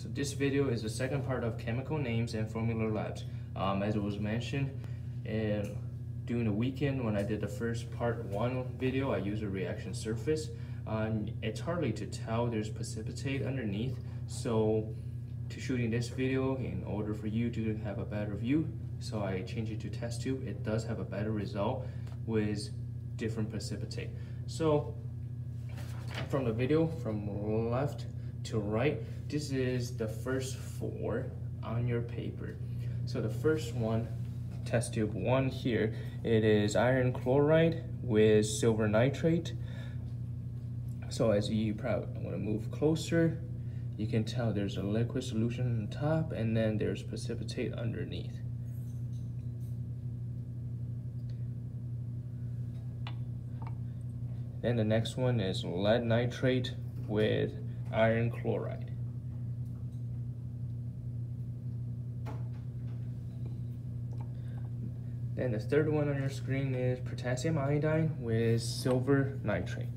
So this video is the second part of chemical names and formula labs. As it was mentioned, during the weekend when I did the first part 1 video, I used a reaction surface. It's hardly to tell there's precipitate underneath, so to shooting this video, in order for you to have a better view, so I changed it to test tube. It does have a better result with different precipitate. So from the video, from left to right, this is the first 4 on your paper. So the first one, test tube 1 here, it is iron chloride with silver nitrate. So as you probably want to move closer, you can tell there's a liquid solution on top and then there's precipitate underneath. Then the next one is lead nitrate with iron chloride. Then the third one on your screen is potassium iodine with silver nitrate.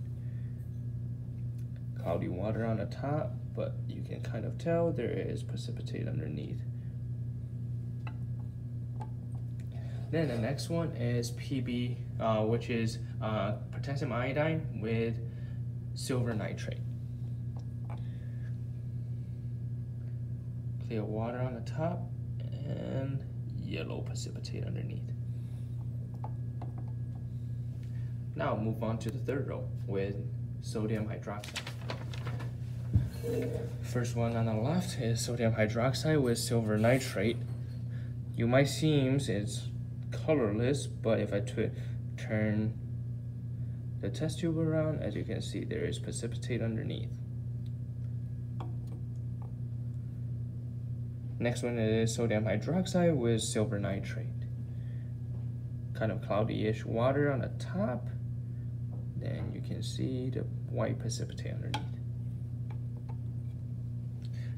Cloudy water on the top, but you can kind of tell there is precipitate underneath. Then the next one is PB, which is potassium iodine with silver nitrate. Clear water on the top and yellow precipitate underneath. Now move on to the third row with sodium hydroxide. First one on the left is sodium hydroxide with silver nitrate. You might seem it's colorless, but if I turn the test tube around, as you can see, there is precipitate underneath. Next one is sodium hydroxide with silver nitrate. Kind of cloudy-ish water on the top. Then you can see the white precipitate underneath.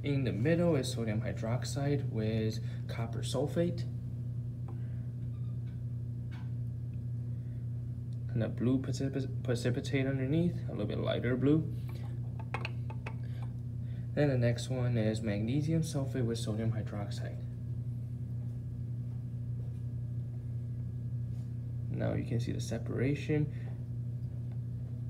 In the middle is sodium hydroxide with copper sulfate. And a blue precipitate underneath, a little bit lighter blue. Then the next one is magnesium sulfate with sodium hydroxide. Now you can see the separation.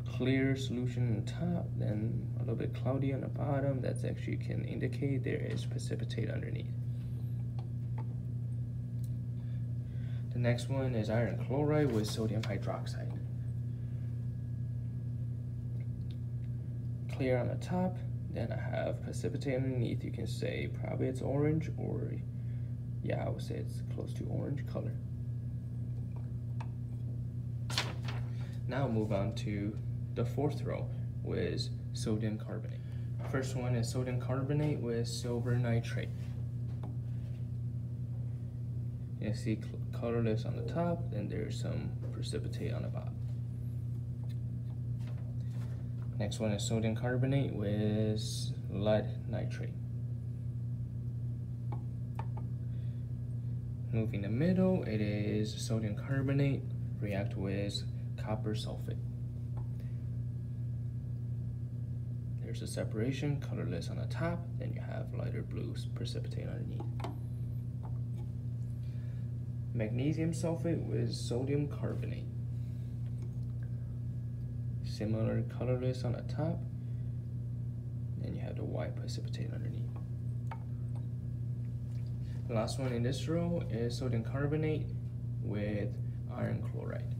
Clear solution on top, then a little bit cloudy on the bottom. That's actually can indicate there is precipitate underneath. The next one is iron chloride with sodium hydroxide. Clear on the top, then I have precipitate underneath. You can say probably it's orange, or yeah, I would say it's close to orange color. Now move on to the fourth row with sodium carbonate. First one is sodium carbonate with silver nitrate. You see colorless on the top, then there's some precipitate on the bottom. Next one is sodium carbonate with lead nitrate. Moving the middle, it is sodium carbonate react with copper sulfate. There's a separation, colorless on the top, then you have lighter blue precipitate underneath. Magnesium sulfate with sodium carbonate. Similar, colorless on the top, then you have the white precipitate underneath. The last one in this row is sodium carbonate with iron chloride.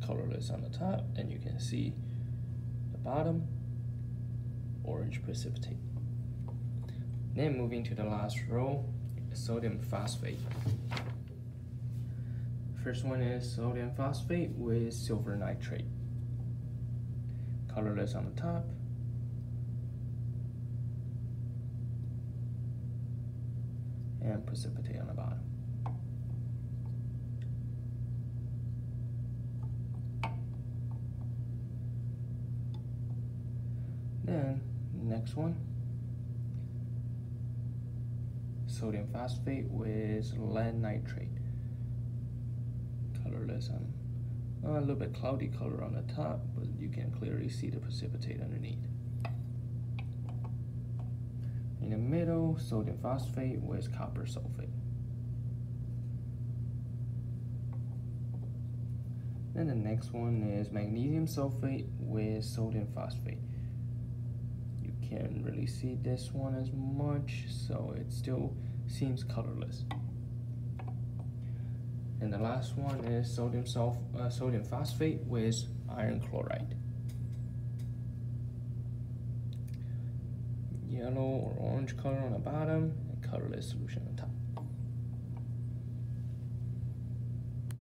Colorless on the top, and you can see the bottom, orange precipitate. Then moving to the last row, sodium phosphate. First one is sodium phosphate with silver nitrate. Colorless on the top, and precipitate on the bottom. Then next one, sodium phosphate with lead nitrate. Colorless on, a little bit cloudy color on the top, but you can clearly see the precipitate underneath. the middle, sodium phosphate with copper sulfate. Then the next one is magnesium sulfate with sodium phosphate. You can't really see this one as much, so it still seems colorless. And the last one is sodium phosphate with iron chloride. Yellow or orange color on the bottom and colorless solution on top.